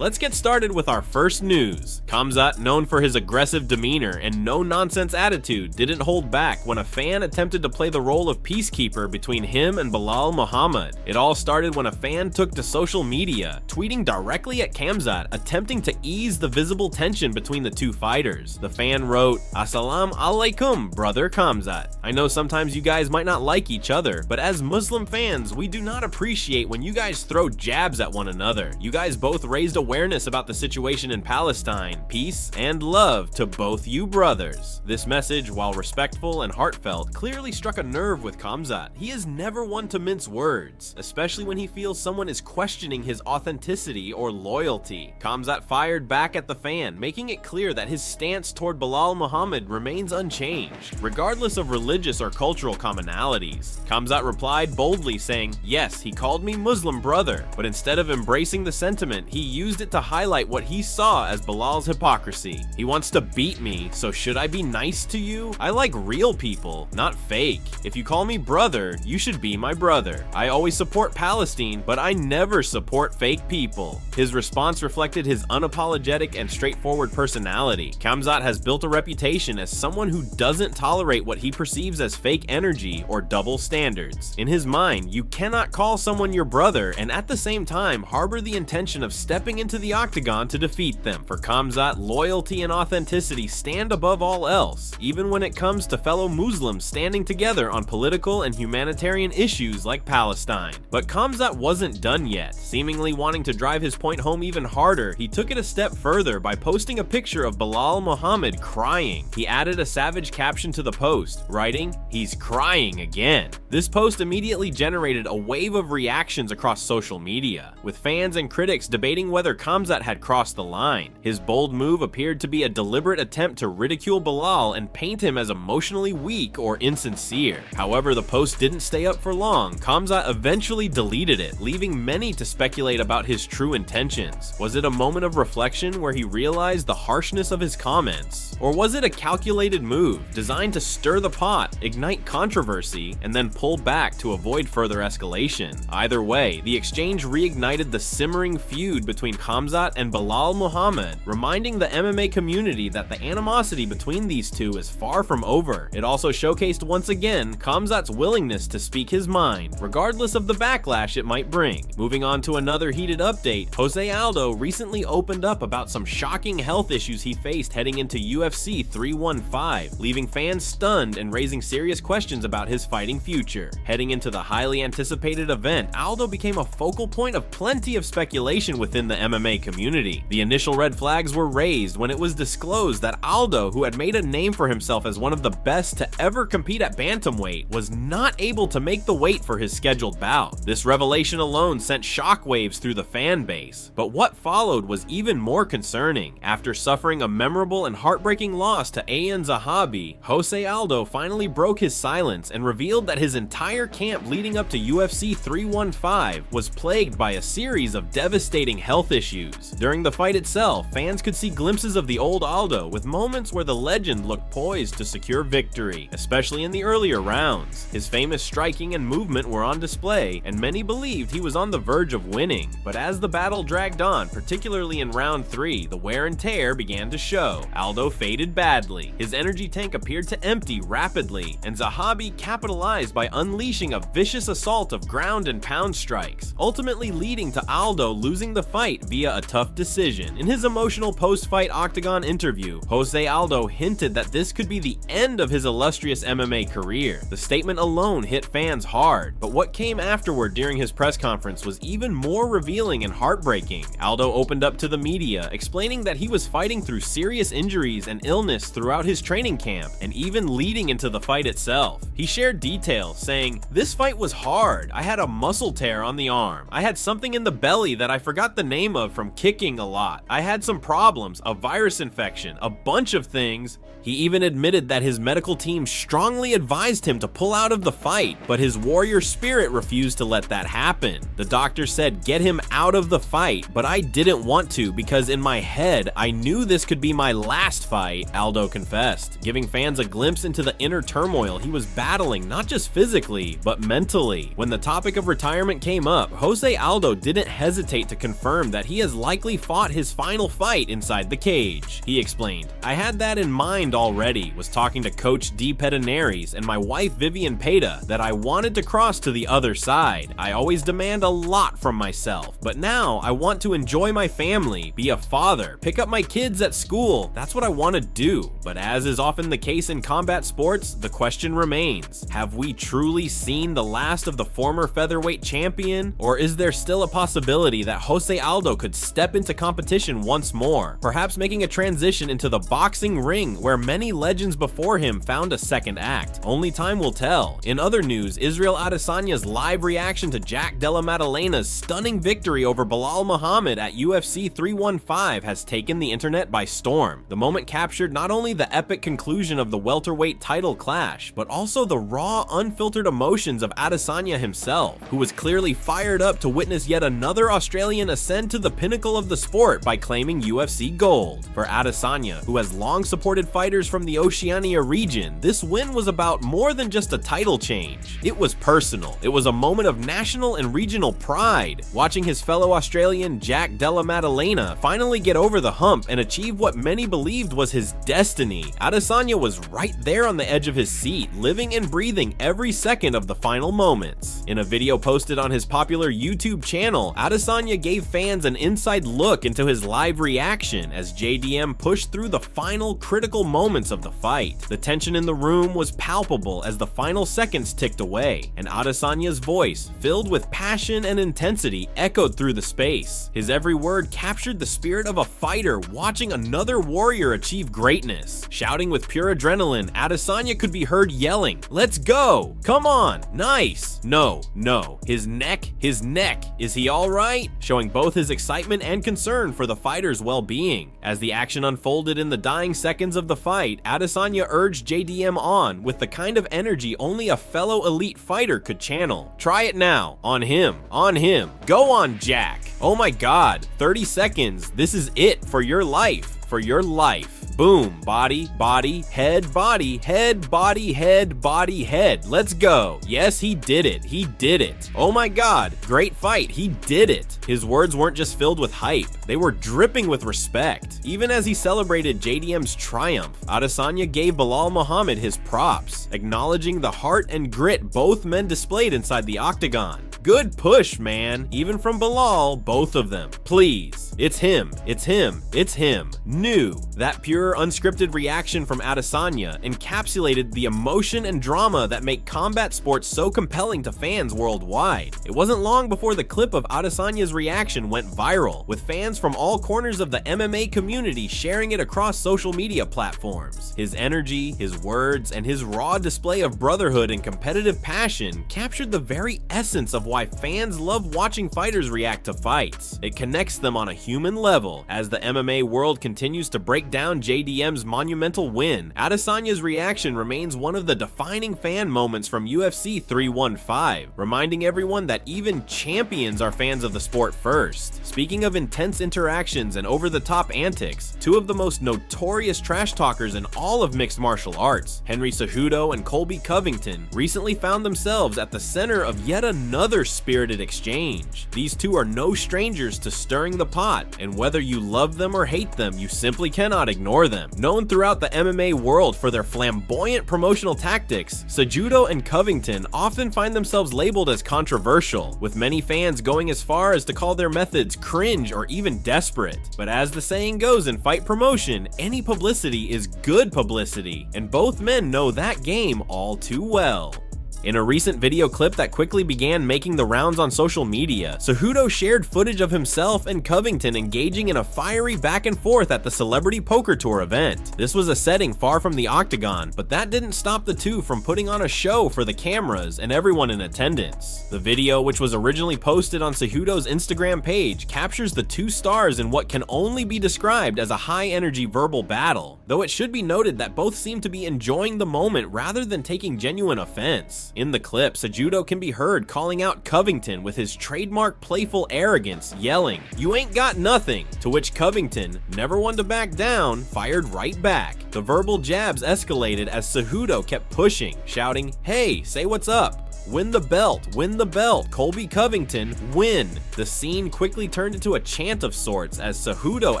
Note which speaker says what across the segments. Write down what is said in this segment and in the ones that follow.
Speaker 1: Let's get started with our first news. Khamzat, known for his aggressive demeanor and no-nonsense attitude, didn't hold back when a fan attempted to play the role of peacekeeper between him and Balal Muhammad. It all started when a fan took to social media, tweeting directly at Khamzat, attempting to ease the visible tension between the two fighters. The fan wrote, "Assalamu alaikum, brother Khamzat. I know sometimes you guys might not like each other, but as Muslim fans, we do not appreciate when you guys throw jabs at one another. You guys both raised awareness about the situation in Palestine. Peace and love to both you brothers." This message, while respectful and heartfelt, clearly struck a nerve with Khamzat. He is never one to mince words, especially when he feels someone is questioning his authenticity or loyalty. Khamzat fired back at the fan, making it clear that his stance toward Balal Muhammad remains unchanged, regardless of religious or cultural commonalities. Khamzat replied boldly saying, "Yes, he called me Muslim brother, but instead of embracing the sentiment, he used it to highlight what he saw as Balal's hypocrisy. He wants to beat me, so should I be nice to you? I like real people, not fake. If you call me brother, you should be my brother. I always support Palestine, but I never support fake people." His response reflected his unapologetic and straightforward personality. Khamzat has built a reputation as someone who doesn't tolerate what he perceives as fake energy or double standards. In his mind, you cannot call someone your brother and at the same time harbor the intention of stepping into the octagon to defeat them. For Khamzat, loyalty and authenticity stand above all else, even when it comes to fellow Muslims standing together on political and humanitarian issues like Palestine. But Khamzat wasn't done yet. Seemingly wanting to drive his point home even harder, he took it a step further by posting a picture of Balal Muhammad crying. He added a savage caption to the post, writing, "He's crying again." This post immediately generated a wave of reactions across social media, with fans and critics debating whether Khamzat had crossed the line. His bold move appeared to be a deliberate attempt to ridicule Balal and paint him as emotionally weak or insincere. However, the post didn't stay up for long. Khamzat eventually deleted it, leaving many to speculate about his true intentions. Was it a moment of reflection where he realized the harshness of his comments? Or was it a calculated move designed to stir the pot, ignite controversy, and then pull back to avoid further escalation? Either way, the exchange reignited the simmering feud between Khamzat and Balal Muhammad, reminding the MMA community that the animosity between these two is far from over. It also showcased once again Khamzat's willingness to speak his mind, regardless of the backlash it might bring. Moving on to another heated update, Jose Aldo recently opened up about some shocking health issues he faced heading into UFC 315, leaving fans stunned and raising serious questions about his fighting future. Heading into the highly anticipated event, Aldo became a focal point of plenty of speculation within the MMA community. The initial red flags were raised when it was disclosed that Aldo, who had made a name for himself as one of the best to ever compete at bantamweight, was not able to make the weight for his scheduled bout. This revelation alone sent shockwaves through the fan base, but what followed was even more concerning. After suffering a memorable and heartbreaking loss to Ayan Zahabi, Jose Aldo finally broke his silence and revealed that his entire camp leading up to UFC 315 was plagued by a series of devastating health issues. During the fight itself, fans could see glimpses of the old Aldo, with moments where the legend looked poised to secure victory, especially in the earlier rounds. His famous striking and movement were on display, and many believed he was on the verge of winning. But as the battle dragged on, particularly in round 3, the wear and tear began to show. Aldo faded badly, his energy tank appeared to empty rapidly, and Zahabi capitalized by unleashing a vicious assault of ground and pound strikes, ultimately leading to Aldo losing the fight via a tough decision. In his emotional post-fight octagon interview, Jose Aldo hinted that this could be the end of his illustrious MMA career. The statement alone hit fans hard, but what came afterward during his press conference was even more revealing and heartbreaking. Aldo opened up to the media, explaining that he was fighting through serious injuries and illness throughout his training camp, and even leading into the fight itself. He shared details, saying, "This fight was hard. I had a muscle tear on the arm. I had something in the belly that I forgot the name of from kicking a lot. I had some problems, a virus infection, a bunch of things." He even admitted that his medical team strongly advised him to pull out of the fight, but his warrior spirit refused to let that happen. The doctor said, "Get him out of the fight," but I didn't want to because in my head, I knew this could be my last fight, Aldo confessed, giving fans a glimpse into the inner turmoil he was battling, not just physically, but mentally. When the topic of retirement came up, Jose Aldo didn't hesitate to confirm that he has likely fought his final fight inside the cage. He explained, "I had that in mind already, was talking to Coach D. Pedinaris and my wife Vivian Peta that I wanted to cross to the other side. I always demand a lot from myself, but now I want to enjoy my family, be a father, pick up my kids at school. That's what I want to do." But as is often the case in combat sports, the question remains, have we truly seen the last of the former featherweight champion? Or is there still a possibility that Jose Aldo could step into competition once more, perhaps making a transition into the boxing ring where many legends before him found a second act? Only time will tell. In other news, Israel Adesanya's live reaction to Jack Della Maddalena's stunning victory over Balal Muhammad at UFC 315 has taken the internet by storm. The moment captured not only the epic conclusion of the welterweight title clash, but also the raw, unfiltered emotions of Adesanya himself, who was clearly fired up to witness yet another Australian ascend to the pinnacle of the sport by claiming UFC gold. For Adesanya, who has long supported fighters from the Oceania region, this win was about more than just a title change. It was personal. It was a moment of national and regional pride, watching his fellow Australian Jack Della Maddalena finally get over the hump and achieve what many believed was his destiny. Adesanya was right there on the edge of his seat, living and breathing every second of the final moments. In a video posted on his popular YouTube channel, Adesanya gave fans an inside look into his live reaction as JDM pushed through the final critical moments of the fight. The tension in the room was palpable as the final seconds ticked away, and Adesanya's voice, filled with passion and intensity, echoed through the space. His every word captured the spirit of a fighter watching another warrior achieve greatness. Shouting with pure adrenaline, Adesanya could be heard yelling, "Let's go! Come on! Nice! No, no. His neck, is he alright?" Showing both his excitement and concern for the fighter's well-being. As the action unfolded in the dying seconds of the fight, Adesanya urged JDM on with the kind of energy only a fellow elite fighter could channel. "Try it now. On him. On him. Go on, Jack. Oh my god. 30 seconds. This is it for your life. For your life. Boom, body, body, head, body, head, body, head, body, head. Let's go." Yes, he did it. He did it. Oh my god, great fight. He did it. His words weren't just filled with hype. They were dripping with respect. Even as he celebrated JDM's triumph, Adesanya gave Balal Muhammad his props, acknowledging the heart and grit both men displayed inside the octagon. Good push, man. Even from Balal, both of them. Please. It's him. It's him. It's him. New. That pure, unscripted reaction from Adesanya encapsulated the emotion and drama that make combat sports so compelling to fans worldwide. It wasn't long before the clip of Adesanya's reaction went viral, with fans from all corners of the MMA community sharing it across social media platforms. His energy, his words, and his raw display of brotherhood and competitive passion captured the very essence of why fans love watching fighters react to fights. It connects them on a human level. As the MMA world continues to break down JDM's monumental win, Adesanya's reaction remains one of the defining fan moments from UFC 315, reminding everyone that even champions are fans of the sport first. Speaking of intense interactions and over-the-top antics, two of the most notorious trash talkers in all of mixed martial arts, Henry Cejudo and Covington, recently found themselves at the center of yet another spirited exchange. These two are no strangers to stirring the pot, and whether you love them or hate them, you simply cannot ignore them. Known throughout the MMA world for their flamboyant promotional tactics, Cejudo and Covington often find themselves labeled as controversial, with many fans going as far as to call their methods cringe or even desperate. But as the saying goes in fight promotion, any publicity is good publicity, and both men know that game all too well. In a recent video clip that quickly began making the rounds on social media, Cejudo shared footage of himself and Covington engaging in a fiery back and forth at the Celebrity Poker Tour event. This was a setting far from the octagon, but that didn't stop the two from putting on a show for the cameras and everyone in attendance. The video, which was originally posted on Cejudo's Instagram page, captures the two stars in what can only be described as a high-energy verbal battle, though it should be noted that both seem to be enjoying the moment rather than taking genuine offense. In the clip, Cejudo can be heard calling out Covington with his trademark playful arrogance, yelling, "You ain't got nothing," to which Covington, never one to back down, fired right back. The verbal jabs escalated as Cejudo kept pushing, shouting, "Hey, say what's up." Win the belt, win the belt, Colby Covington, win. The scene quickly turned into a chant of sorts as Cejudo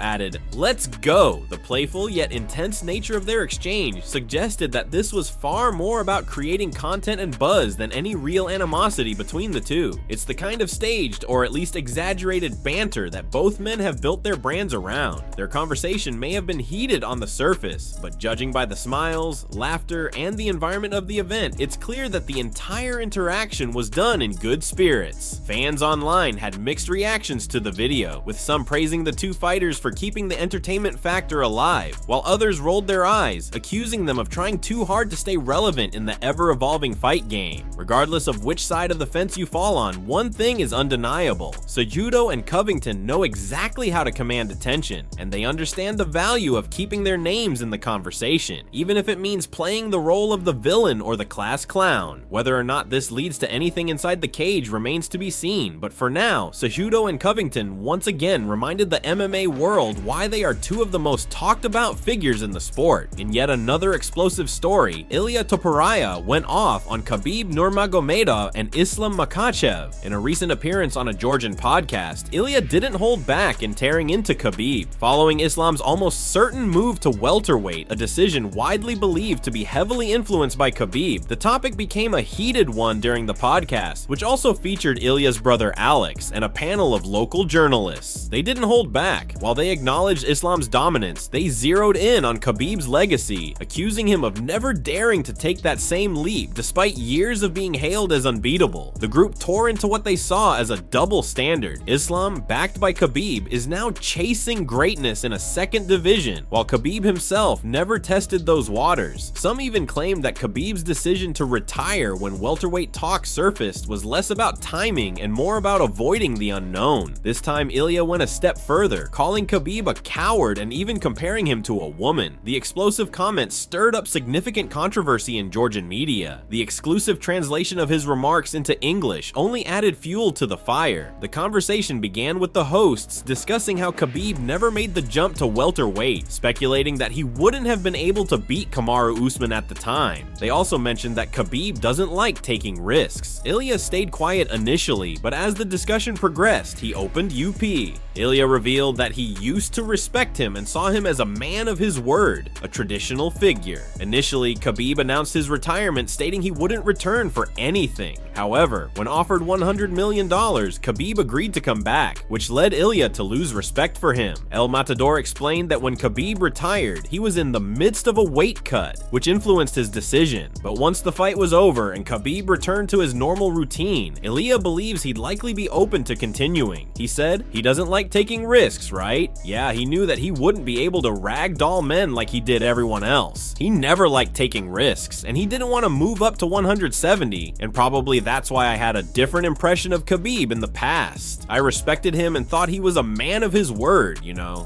Speaker 1: added, "Let's go." The playful yet intense nature of their exchange suggested that this was far more about creating content and buzz than any real animosity between the two. It's the kind of staged, or at least exaggerated banter that both men have built their brands around. Their conversation may have been heated on the surface, but judging by the smiles, laughter, and the environment of the event, it's clear that the entire interaction was done in good spirits. Fans online had mixed reactions to the video, with some praising the two fighters for keeping the entertainment factor alive, while others rolled their eyes, accusing them of trying too hard to stay relevant in the ever-evolving fight game. Regardless of which side of the fence you fall on, one thing is undeniable. Cejudo and Covington know exactly how to command attention, and they understand the value of keeping their names in the conversation, even if it means playing the role of the villain or the class clown. Whether or not this leads to anything inside the cage remains to be seen, but for now, Cejudo and Covington once again reminded the MMA world why they are two of the most talked about figures in the sport. In yet another explosive story, Ilia Topuria went off on Khabib Nurmagomedov and Islam Makhachev. In a recent appearance on a Georgian podcast, Ilia didn't hold back in tearing into Khabib, following Islam's almost certain move to welterweight, a decision widely believed to be heavily influenced by Khabib. The topic became a heated one during the podcast, which also featured Ilia's brother Alex and a panel of local journalists. They didn't hold back. While they acknowledged Islam's dominance, they zeroed in on Khabib's legacy, accusing him of never daring to take that same leap despite years of being hailed as unbeatable. The group tore into what they saw as a double standard. Islam, backed by Khabib, is now chasing greatness in a second division, while Khabib himself never tested those waters. Some even claimed that Khabib's decision to retire when welterweight talk surfaced was less about timing and more about avoiding the unknown. This time, Ilia went a step further, calling Khabib a coward and even comparing him to a woman. The explosive comment stirred up significant controversy in Georgian media. The exclusive translation of his remarks into English only added fuel to the fire. The conversation began with the hosts discussing how Khabib never made the jump to welterweight, speculating that he wouldn't have been able to beat Kamaru Usman at the time. They also mentioned that Khabib doesn't like taking risks. Ilia stayed quiet initially, but as the discussion progressed, he opened UP. Ilia revealed that he used to respect him and saw him as a man of his word, a traditional figure. Initially, Khabib announced his retirement, stating he wouldn't return for anything. However, when offered $100 million, Khabib agreed to come back, which led Ilia to lose respect for him. El Matador explained that when Khabib retired, he was in the midst of a weight cut, which influenced his decision. But once the fight was over and Khabib returned to his normal routine, Ilia believes he'd likely be open to continuing. He said, "He doesn't like taking risks, right? Yeah, he knew that he wouldn't be able to ragdoll men like he did everyone else. He never liked taking risks, and he didn't want to move up to 170, and probably that's why I had a different impression of Khabib in the past. I respected him and thought he was a man of his word,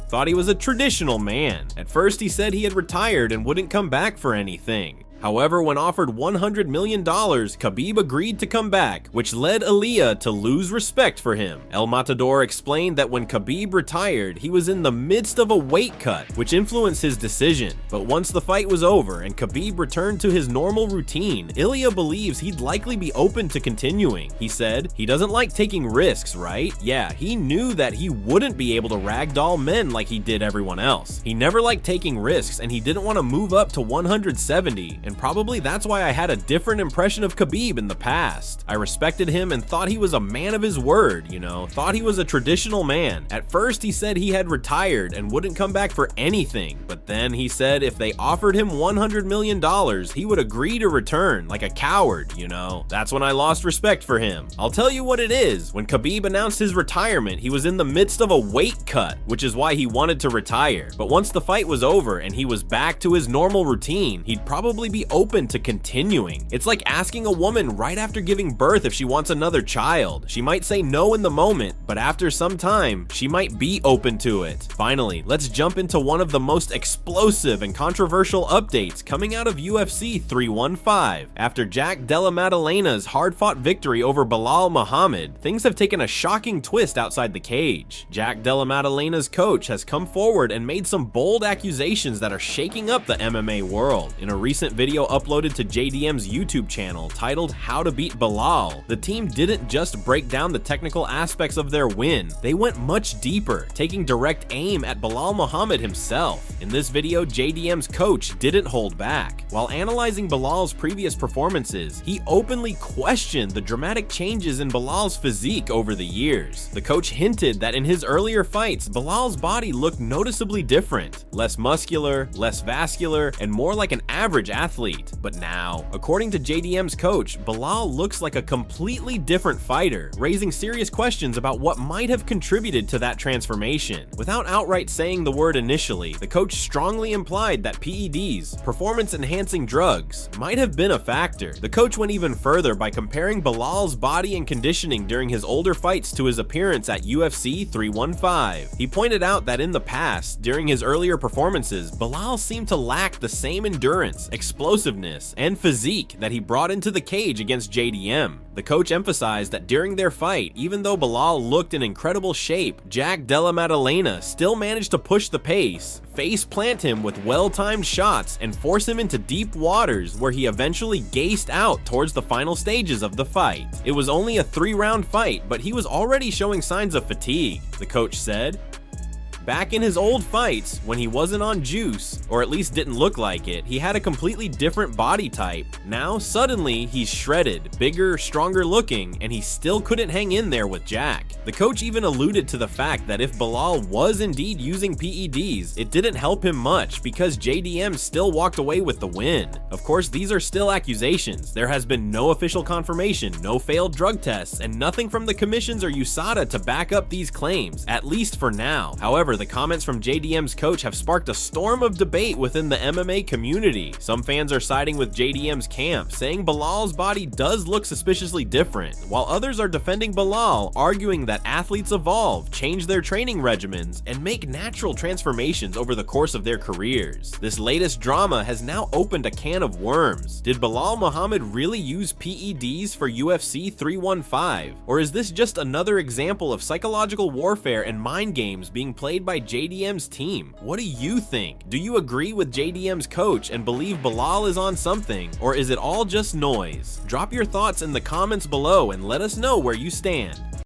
Speaker 1: thought he was a traditional man. At first he said he had retired and wouldn't come back for anything. However, when offered $100 million, Khabib agreed to come back, which led Ilia to lose respect for him. El Matador explained that when Khabib retired, he was in the midst of a weight cut, which influenced his decision. But once the fight was over and Khabib returned to his normal routine, Ilia believes he'd likely be open to continuing. He said, "He doesn't like taking risks, right? Yeah, he knew that he wouldn't be able to ragdoll men like he did everyone else. He never liked taking risks, and he didn't want to move up to 170, and probably that's why I had a different impression of Khabib in the past. I respected him and thought he was a man of his word, thought he was a traditional man. At first he said he had retired and wouldn't come back for anything, but then he said if they offered him $100 million, he would agree to return, like a coward, That's when I lost respect for him. I'll tell you what it is, when Khabib announced his retirement, he was in the midst of a weight cut, which is why he wanted to retire. But once the fight was over and he was back to his normal routine, he'd probably be open to continuing. It's like asking a woman right after giving birth if she wants another child. She might say no in the moment, but after some time, she might be open to it. Finally, let's jump into one of the most explosive and controversial updates coming out of UFC 315. After Jack Della Maddalena's hard-fought victory over Balal Muhammad, things have taken a shocking twist outside the cage. Jack Della Maddalena's coach has come forward and made some bold accusations that are shaking up the MMA world. In a recent video video uploaded to JDM's YouTube channel titled How to Beat Balal, the team didn't just break down the technical aspects of their win, they went much deeper, taking direct aim at Balal Muhammad himself. In this video, JDM's coach didn't hold back. While analyzing Balal's previous performances, he openly questioned the dramatic changes in Balal's physique over the years. The coach hinted that in his earlier fights, Balal's body looked noticeably different, less muscular, less vascular, and more like an average athlete. But now, according to JDM's coach, Balal looks like a completely different fighter, raising serious questions about what might have contributed to that transformation. Without outright saying the word initially, the coach strongly implied that PEDs, performance-enhancing drugs, might have been a factor. The coach went even further by comparing Balal's body and conditioning during his older fights to his appearance at UFC 315. He pointed out that in the past, during his earlier performances, Balal seemed to lack the same endurance, explosiveness, and physique that he brought into the cage against JDM. The coach emphasized that during their fight, even though Balal looked in incredible shape, Jack Della Maddalena still managed to push the pace, face plant him with well-timed shots, and force him into deep waters where he eventually gaced out towards the final stages of the fight. It was only a 3-round fight, but he was already showing signs of fatigue, the coach said. Back in his old fights, when he wasn't on juice, or at least didn't look like it, he had a completely different body type. Now, suddenly, he's shredded, bigger, stronger looking, and he still couldn't hang in there with Jack. The coach even alluded to the fact that if Balal was indeed using PEDs, it didn't help him much because JDM still walked away with the win. Of course, these are still accusations. There has been no official confirmation, no failed drug tests, and nothing from the commissions or USADA to back up these claims, at least for now. However, the comments from JDM's coach have sparked a storm of debate within the MMA community. Some fans are siding with JDM's camp, saying Balal's body does look suspiciously different, while others are defending Balal, arguing that athletes evolve, change their training regimens, and make natural transformations over the course of their careers. This latest drama has now opened a can of worms. Did Balal Muhammad really use PEDs for UFC 315? Or is this just another example of psychological warfare and mind games being played by JDM's team? What do you think? Do you agree with JDM's coach and believe Balal is on something, or is it all just noise? Drop your thoughts in the comments below and let us know where you stand.